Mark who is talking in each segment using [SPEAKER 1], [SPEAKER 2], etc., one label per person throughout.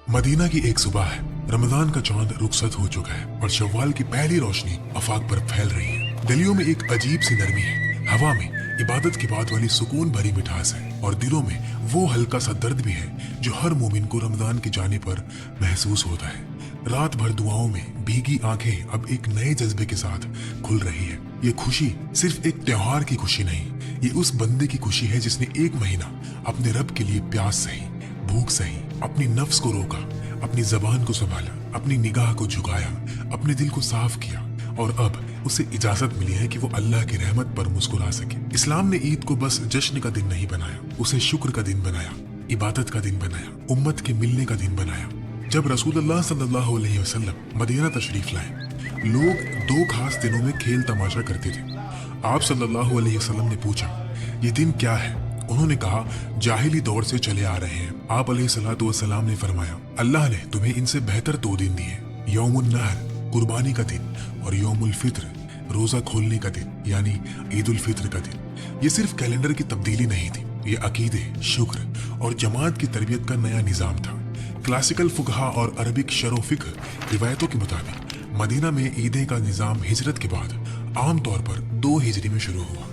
[SPEAKER 1] Medina की एक सुबह है। रमजान का चांद रुखसत हो चुका है और शव्वाल की पहली रोशनी आफाक पर फैल रही है। गलियों में एक अजीब सी नरमी है। हवा में इबादत की बात वाली सुकून भरी मिठास है और दिलों में वो हल्का सा दर्द भी है जो हर मोमिन को रमजान के जाने पर महसूस होता है। रात भर दुआओं में भीगी आंखें अब एक नए जज्बे के साथ खुल रही है। ये खुशी सिर्फ एक त्योहार की खुशी नहीं, ये उस बंदे की खुशी है जिसने एक महीना अपने रब के लिए प्यास सही, भूख सही, अपनी नफ्स को रोका, अपनी जबान को संभाला, अपनी निगाह को झुकाया, अपने दिल को साफ किया और अब उसे इजाजत मिली है कि वो अल्लाह की रहमत पर मुस्कुरा सके। इस्लाम ने ईद को बस जश्न का दिन नहीं बनाया, उसे शुक्र का दिन बनाया, इबादत का दिन बनाया, उम्मत के मिलने का दिन बनाया। जब रसूलुल्लाह सल्लल्लाहु अलैहि वसल्लम मदीना तशरीफ लाए, लोग दो खास दिनों में खेल तमाशा करते थे। आप सल्लल्लाहु अलैहि वसल्लम ने पूछा, ये दिन क्या है? उन्होंने कहा, जाहिली दौर से चले आ रहे हैं। आप अलैहिस्सलातु वस्सलाम ने फरमाया, अल्लाह ने तुम्हें इनसे बेहतर 2 दिन दिए, यौमुन नहर कुर्बानी का दिन और यौमुल फित्र रोजा खोलने का दिन यानी ईद उल फित्र का दिन। ये सिर्फ कैलेंडर की तब्दीली नहीं थी, ये अकीदे, शुक्र और जमात की तरबियत का नया निजाम था। क्लासिकल फुकहा और अरबिक शरो फिक्र रिवायतों के मुताबिक मदीना में ईदे का निजाम हिजरत के बाद आम तौर पर 2 हिजरी में शुरू हुआ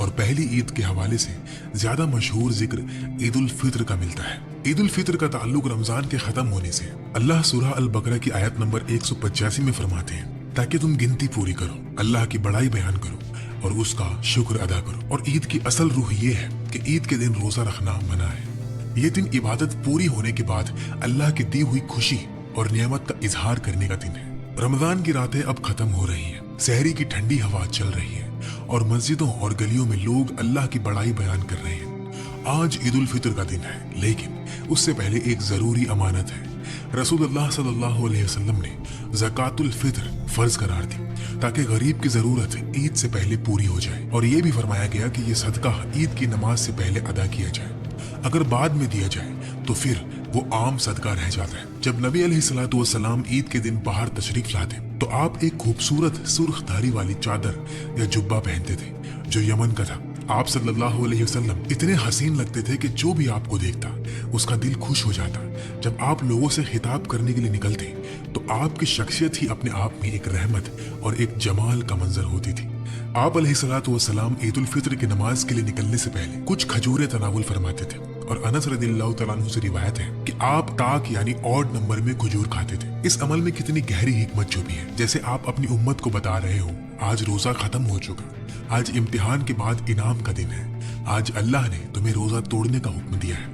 [SPEAKER 1] और पहली ईद के हवाले से ज्यादा मशहूर जिक्र ईद उल फित्र का मिलता है। ईद उल फित्र का ताल्लुक रमजान के खत्म होने से। अल्लाह सूरह अल बकरा की आयत नंबर 185 में फरमाते हैं, ताकि तुम गिनती पूरी करो, अल्लाह की बड़ाई बयान करो और उसका शुक्र अदा करो। और ईद की असल रूह ये है कि ईद के दिन रोजा रखना मना है। ये दिन इबादत पूरी होने के बाद अल्लाह की दी हुई खुशी और नियामत का इजहार करने का दिन है। रमजान की रातें अब खत्म हो रही हैं, सहरी की ठंडी हवा चल रही है और मस्जिदों और गलियों में लोग अल्लाह की बड़ाई बयान कर रहे हैं। आज ईद उल फित्र का दिन है, लेकिन उससे पहले एक जरूरी अमानत है। रसूलुल्लाह सल्लल्लाहु अलैहि वसल्लम ने ज़कातुल फित्र फर्ज करार दी ताकि गरीब की जरूरत ईद से पहले पूरी हो जाए और ये भी फरमाया गया कि ये सदका ईद की नमाज से पहले अदा किया जाए। अगर बाद में दिया जाए तो फिर वो आम सदका रह जाता है। जब नबी अलैहिस्सलातु वस्सलाम ईद के दिन बाहर तशरीफ लाते तो आप एक खूबसूरत सुर्ख धारी वाली चादर या जुब्बा पहनते थे जो यमन का था। आप सल्लल्लाहु अलैहि वसल्लम इतने हसीन लगते थे कि जो भी आपको देखता उसका दिल खुश हो जाता। जब आप लोगों से खिताब करने के लिए निकलते तो आपकी शख्सियत ही अपने आप में एक रहमत और एक जमाल का मंजर होती थी। आप अलैहिस्सलातु वस्सलाम ईद उल फित्र की नमाज के लिए निकलने से पहले कुछ खजूरें तनावुल फरमाते थे और अनस रदियल्लाहु तआला अन्हु से रिवायत है कि आप ताक यानी ऑड नंबर में खजूर खाते थे। इस अमल में कितनी गहरी हिकमत छुपी है। जैसे आप अपनी उम्मत को बता रहे हो, आज रोजा खत्म हो चुका, आज इम्तिहान के बाद इनाम का दिन है, आज अल्लाह ने तुम्हें रोजा तोड़ने का हुक्म दिया है।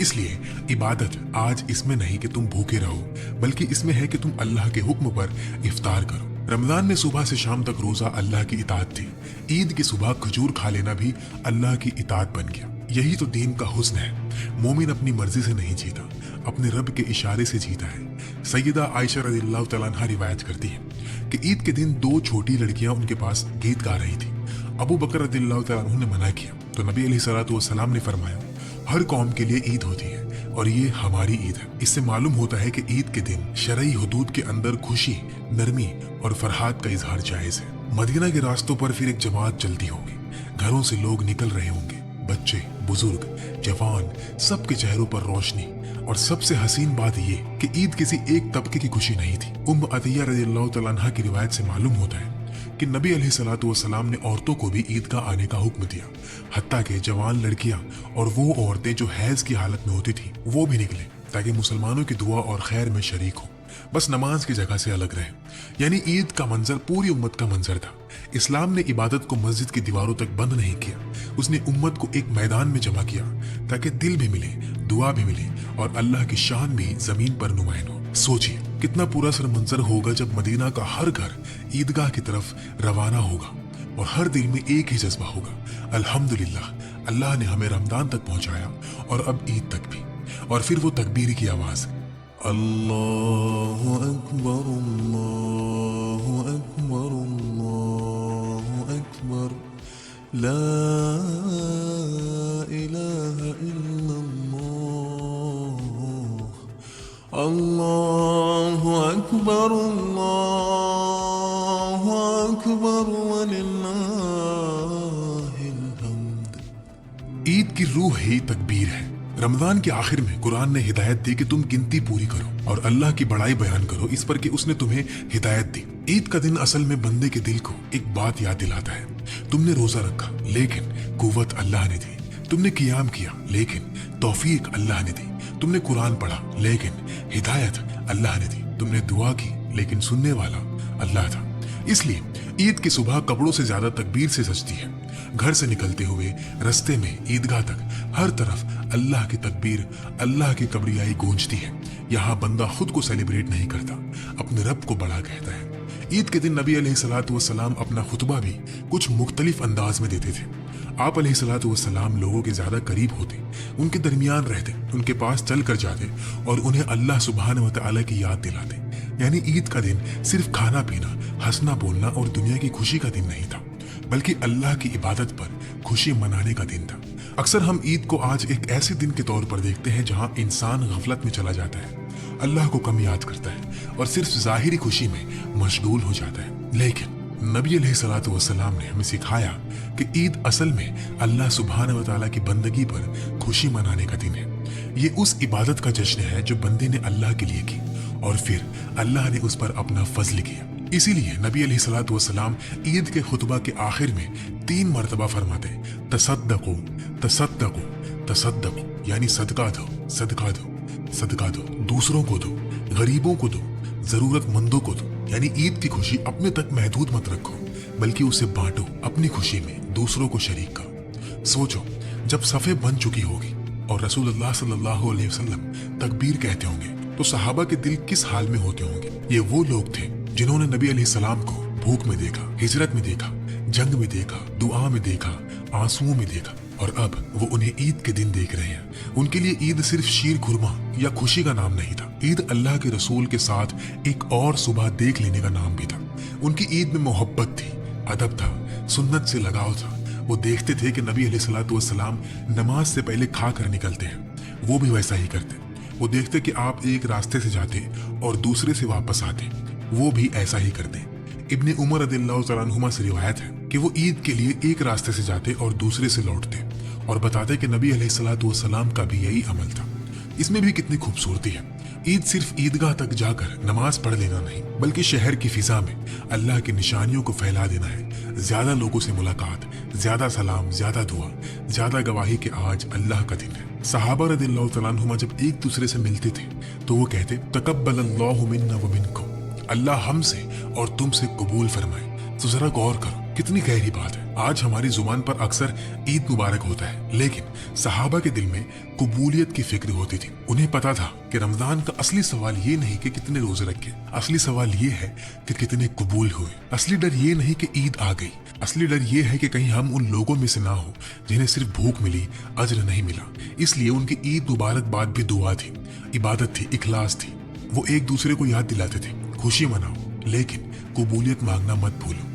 [SPEAKER 1] इसलिए इबादत आज इसमें नहीं कि तुम भूखे रहो, बल्कि इसमें है कि तुम अल्लाह के हुक्म पर इफ्तार करो। रमजान में सुबह से शाम तक रोजा अल्लाह की इताअत थी। ईद की सुबह खजूर खा लेना भी अल्लाह की इताअत बन गया। यही तो दीन का हुस्न है। मोमिन अपनी मर्जी से नहीं जीता, अपने रब के इशारे से जीता है। सैयदा आयशा रज़ियल्लाहु तआला अन्हा रिवायत करती है कि ईद के दिन 2 छोटी लड़कियां उनके पास गीत गा रही थी। अबू बकर रज़ियल्लाहु तआला अन्हु ने मना किया तो नबी अलैहिस्सलातु वस्सलाम ने फरमाया, हर कौम के लिए ईद होती है और ये हमारी ईद है। इससे मालूम होता है कि ईद के दिन शरई हुदूद के अंदर खुशी, नरमी और फरहाद का इजहार जायज है। मदीना के रास्तों पर फिर एक जमात चलती होगी, घरों से लोग निकल रहे होंगे, बच्चे, बुजुर्ग, जवान, सबके चेहरों पर रोशनी। और सबसे हसीन बात ये कि ईद किसी एक तबके की खुशी नहीं थी। उम्म अतिया रज़ियल्लाहु तआला अन्हा की रिवायत से मालूम होता है कि नबी अलैहिस्सलातु वस्सलाम ने औरतों को भी ईद का आने का हुक्म दिया। हत्ता के जवान लड़कियां और वो औरतें जो हैज की हालत में होती थी वो भी निकले ताकि मुसलमानों की दुआ और खैर में शरीक हो, बस नमाज की जगह से अलग रहे। यानी ईद का मंजर पूरी उम्मत का मंजर था। इस्लाम ने इबादत को मस्जिद की दीवारों तक बंद नहीं किया, उसने उम्मत को एक मैदान में जमा किया ताकि दिल भी मिले, दुआ भी मिले और अल्लाह की शान भी जमीन पर नुमायां हो। सोचिए कितना पूरा सर मंजर होगा जब मदीना का हर घर ईदगाह की तरफ रवाना होगा और हर दिल में एक ही जज्बा होगा, अल्हम्दुलिल्लाह, अल्लाह ने हमें रमजान तक पहुंचाया और अब ईद तक भी। और फिर वो तकबीर की आवाज, अल्लाहु अकबर, अल्लाहु अकबर, अल्लाहु अकबर, ला इलाहा इल्लल्लाह, अल्लाहु अकबर, अल्लाहु अकबर, वलिल्लाहिल हम्द। ईद की रूह ही तकबीर है। रमजान के आखिर में कुरान ने हिदायत दी कि तुम गिनती पूरी करो और अल्लाह की बड़ाई बयान करो इस पर कि उसने तुम्हें हिदायत दी। ईद का दिन असल में बंदे के दिल को एक बात याद दिलाता है, तुमने रोजा रखा लेकिन कुव्वत अल्लाह ने दी, तुमने कियाम किया लेकिन तौफीक अल्लाह ने दी, तुमने कुरान पढ़ा लेकिन हिदायत अल्लाह ने दी, तुमने दुआ की लेकिन सुनने वाला अल्लाह था। इसलिए ईद की सुबह कपड़ों से ज्यादा तकबीर से सजती है। घर से निकलते हुए रास्ते में ईदगाह तक हर तरफ अल्लाह की तकबीर, अल्लाह की कबरियाई गूंजती है। यहाँ बंदा खुद को सेलिब्रेट नहीं करता, अपने रब को बड़ा कहता है। ईद के दिन नबी अलैहिस्सलातु वस्सलाम अपना खुतबा भी कुछ मुख्तलिफ अंदाज में देते थे। आप अलैहिस्सलातु वस्सलाम लोगों के ज्यादा करीब होते, उनके दरमियान रहते, उनके पास चल कर जाते और उन्हें अल्लाह सुब्हानहु व तआला की याद दिलाते। यानी ईद का दिन सिर्फ खाना पीना, हंसना बोलना और दुनिया की खुशी का दिन नहीं था, बल्कि अल्लाह की इबादत पर खुशी मनाने का दिन था। अक्सर हम ईद को आज एक ऐसे दिन के तौर पर देखते हैं जहां इंसान गफलत में चला जाता है, अल्लाह को कम याद करता है और सिर्फ जाहिरी खुशी में मशगूल हो जाता है। लेकिन नबी अलैहिस्सलातु वस्सलाम ने हमें सिखाया कि ईद असल में अल्लाह सुब्हानहु व तआला की बंदगी पर खुशी मनाने का दिन है। ये उस इबादत का जश्न है जो बंदे ने अल्लाह के लिए की और फिर अल्लाह ने उस पर अपना फजल किया। इसीलिए नबी अलैहिस्सलातु वस्सलाम ईद के खुतबा के आखिर में 3 मरतबा फरमाते, तसद्दक़ू तसद्दक़ू तसद्दक़ू, यानी सदका दो, सदका दो, सदका दो, दूसरों को दो, गरीबों को दो, जरूरतमंदों को दो। यानी ईद की खुशी अपने तक महदूद मत रखो, बल्कि उसे बांटो, अपनी खुशी में दूसरों को शरीक करो। सोचो, जब सफ़े बन चुकी होगी और रसूलुल्लाह सल्लल्लाहु अलैहि वसल्लम तकबीर कहते होंगे तो सहाबा के दिल किस हाल में होते होंगे। ये वो लोग थे जिन्होंने नबी अलैहिस्सलाम को भूख में देखा, हिजरत में देखा, जंग में देखा, दुआ में देखा, आंसुओं में देखा, और अब वो उन्हें ईद के दिन देख रहे हैं। उनके लिए ईद सिर्फ शीर खुरमा या खुशी का नाम नहीं था, ईद अल्लाह के रसूल के साथ एक और सुबह देख लेने का नाम भी था। उनकी ईद में मोहब्बत थी, अदब था, सुन्नत से लगाव था। वो देखते थे कि नबी अलैहिस्सलातु वस्सलाम नमाज से पहले खा कर निकलते हैं, वो भी वैसा ही करते। वो देखते कि आप एक रास्ते से जाते और दूसरे से वापस आते, वो भी ऐसा ही करते। इब्ने उमर रदियल्लाहु तआला अन्हुमा से रिवायत है कि वो ईद के लिए एक रास्ते से जाते और दूसरे से लौटते और बताते कि नबी अलैहिस्सलातु वस्सलाम का भी यही अमल था। इसमें भी कितनी खूबसूरती है। ईद सिर्फ ईदगाह तक जाकर नमाज पढ़ लेना नहीं, बल्कि शहर की फिजा में अल्लाह की निशानियों को फैला देना है। ज्यादा लोगों से मुलाकात, ज्यादा सलाम, ज्यादा दुआ, ज्यादा गवाही कि आज अल्लाह का दिन है। सहाबा रदियल्लाहु तआला अन्हुमा जब एक दूसरे से मिलते थे तो वो कहते, तकब्बलल्लाहु मिन्ना व मिनकुम, अल्लाह हमसे और तुमसे कबूल फरमाए। तो जरा गौर करो, कितनी गहरी बात है। आज हमारी जुबान पर अक्सर ईद मुबारक होता है, लेकिन सहाबा के दिल में कबूलियत की फिक्र होती थी। उन्हें पता था कि रमजान का असली सवाल ये नहीं कि कितने रोजे रखे, असली सवाल ये है कि कितने कबूल हुए। असली डर ये नहीं कि ईद आ गई, असली डर ये है कि कहीं हम उन लोगों में से ना हो जिन्हें सिर्फ भूख मिली, अज्र नहीं मिला। इसलिए उनकी ईद मुबारक बाद भी दुआ थी, इबादत थी, इखलास थी। वो एक दूसरे को याद दिलाते थे, खुशी मनाओ लेकिन कबूलियत मांगना मत भूलो।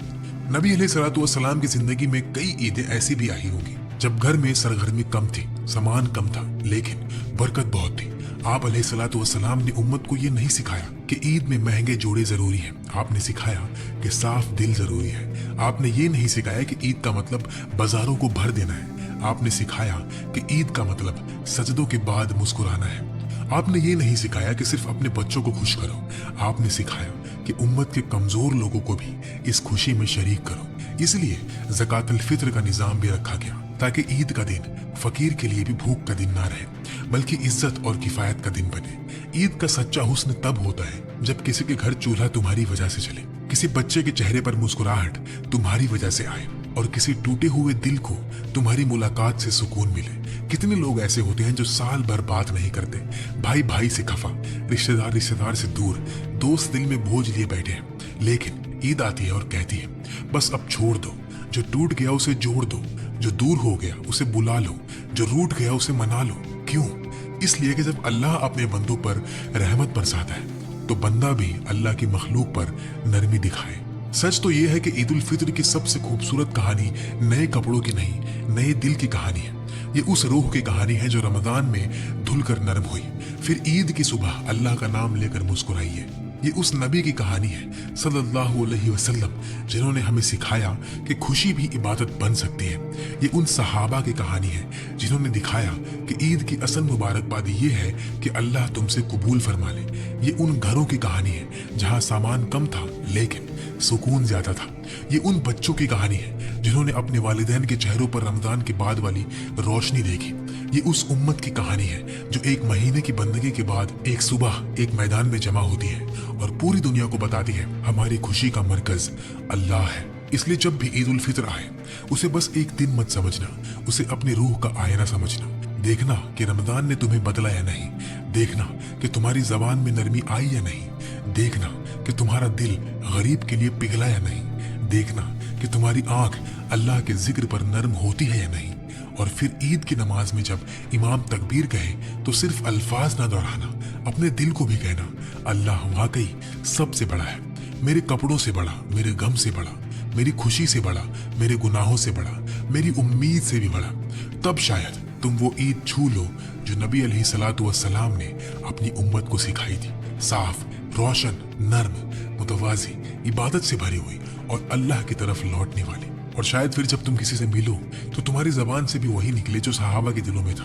[SPEAKER 1] नबी अलैहिस्सलातु वस्सलाम की जिंदगी में कई ईदें ऐसी भी आई होंगी जब घर में सरगर्मी कम थी, सामान कम था, लेकिन बरकत बहुत थी। आप अलैहिस्सलातु वस्सलाम ने उम्मत को ये नहीं सिखाया कि ईद में महंगे जोड़े जरूरी हैं, आपने सिखाया कि साफ दिल जरूरी है। आपने ये नहीं सिखाया कि ईद का मतलब बाजारों को भर देना है, आपने सिखाया कि ईद का मतलब सजदों के बाद मुस्कुराना है। आपने ये नहीं सिखाया कि सिर्फ अपने बच्चों को खुश करो, आपने सिखाया कि उम्मत के कमजोर लोगों को भी इस खुशी में शरीक करो। इसलिए ज़कातुल फित्र का निजाम भी रखा गया ताकि ईद का दिन फकीर के लिए भी भूख का दिन ना रहे, बल्कि इज्जत और किफायत का दिन बने। ईद का सच्चा हुस्न तब होता है जब किसी के घर चूल्हा तुम्हारी वजह से चले, किसी बच्चे के चेहरे पर मुस्कुराहट तुम्हारी वजह से आए और किसी टूटे हुए दिल को तुम्हारी मुलाकात से सुकून मिले। कितने लोग ऐसे होते हैं जो साल भर बात नहीं करते, भाई भाई से खफा, रिश्तेदार रिश्तेदार से दूर, दोस्त दिल में बोझ लिए बैठे हैं, लेकिन ईद आती है और कहती है बस अब छोड़ दो, जो टूट गया उसे जोड़ दो, जो दूर हो गया उसे बुला लो, जो रूठ गया उसे मना लो। क्यों? इसलिए कि जब अल्लाह अपने बंदों पर रहमत बरसाता है तो बंदा भी अल्लाह की मखलूक पर नरमी दिखाए। सच तो यह है कि ईद उल फित्र की सबसे खूबसूरत कहानी नए कपड़ों की नहीं, नए दिल की कहानी है। ये उस रूह की कहानी है जो रमजान में धुलकर नरम हुई, फिर ईद की सुबह अल्लाह का नाम लेकर मुस्कुराई है। ये उस नबी की कहानी है सल्लल्लाहु अलैहि वसल्लम, जिन्होंने हमें सिखाया कि खुशी भी इबादत बन सकती है। ये उन सहाबा की कहानी है जिन्होंने दिखाया कि ईद की असल मुबारकबादी ये है कि अल्लाह तुमसे कबूल फरमा ले। ये उन घरों की कहानी है जहाँ सामान कम था लेकिन सुकून ज्यादा था। ये उन बच्चों की कहानी है जिन्होंने अपने वालिदैन के चेहरों पर रमजान के बाद वाली रोशनी देखी। ये उस उम्मत की कहानी है जो एक महीने की बंदगी के बाद एक सुबह एक मैदान में जमा होती है और पूरी दुनिया को बताती है हमारी खुशी का मरकज अल्लाह है। इसलिए जब भी ईद उल फित्र आए उसे बस एक दिन मत समझना, उसे अपनी रूह का आईना समझना। देखना कि रमजान ने तुम्हें बदला या नहीं, देखना कि तुम्हारी जबान में नरमी आई या नहीं, देखना कि तुम्हारा दिल गरीब के लिए पिघला या नहीं, देखना कि तुम्हारी आंख अल्लाह के जिक्र पर नर्म होती है या नहीं। और फिर ईद की नमाज में जब इमाम तकबीर कहे तो सिर्फ अल्फाज ना दोहराना, अपने दिल को भी कहना अल्लाह वाकई सबसे बड़ा है, मेरे कपड़ों से बड़ा, मेरे गम से बड़ा, मेरी खुशी से बड़ा, मेरे गुनाहों से बड़ा, मेरी उम्मीद से भी बड़ा। तब शायद तुम वो ईद छू लो जो नबी अलैहिस्सलातु वस्सलाम ने अपनी उम्मत को सिखाई थी, साफ, रोशन, नर्म, मुतवाज़ी, इबादत से भरी हुई और अल्लाह की तरफ लौटने वाली। और शायद फिर जब तुम किसी से मिलो तो तुम्हारी जबान से भी वही निकले जो सहाबा के दिलों में था,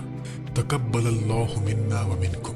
[SPEAKER 1] तकब्बलल्लाहु मिन्ना व मिनकुम।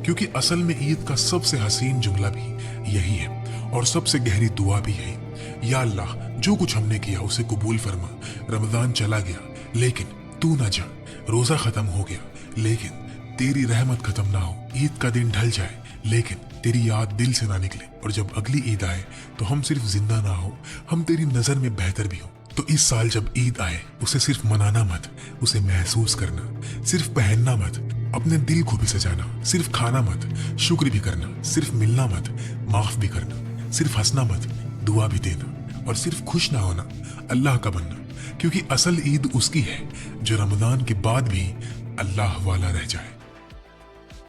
[SPEAKER 1] क्योंकि असल में ईद का सबसे हसीन जुमला भी यही है और सबसे गहरी दुआ भी यही, या अल्लाह जो कुछ हमने किया उसे कबूल फरमा। रमजान चला गया लेकिन तू ना जा, रोजा खत्म हो गया लेकिन तेरी रहमत खत्म ना हो, ईद का दिन ढल जाए लेकिन तेरी याद दिल से ना निकले, और जब अगली ईद आए तो हम सिर्फ जिंदा ना हो, हम तेरी नजर में बेहतर भी हो। तो इस साल जब ईद आए उसे सिर्फ मनाना मत, उसे महसूस करना, सिर्फ पहनना मत, अपने दिल को भी सजाना, सिर्फ खाना मत, शुक्र भी करना, सिर्फ मिलना मत, माफ भी करना, सिर्फ हंसना मत, दुआ भी देना, और सिर्फ खुश ना होना, अल्लाह का बनना। क्योंकि असल ईद उसकी है जो रमजान के बाद भी अल्लाह वाला रह जाए।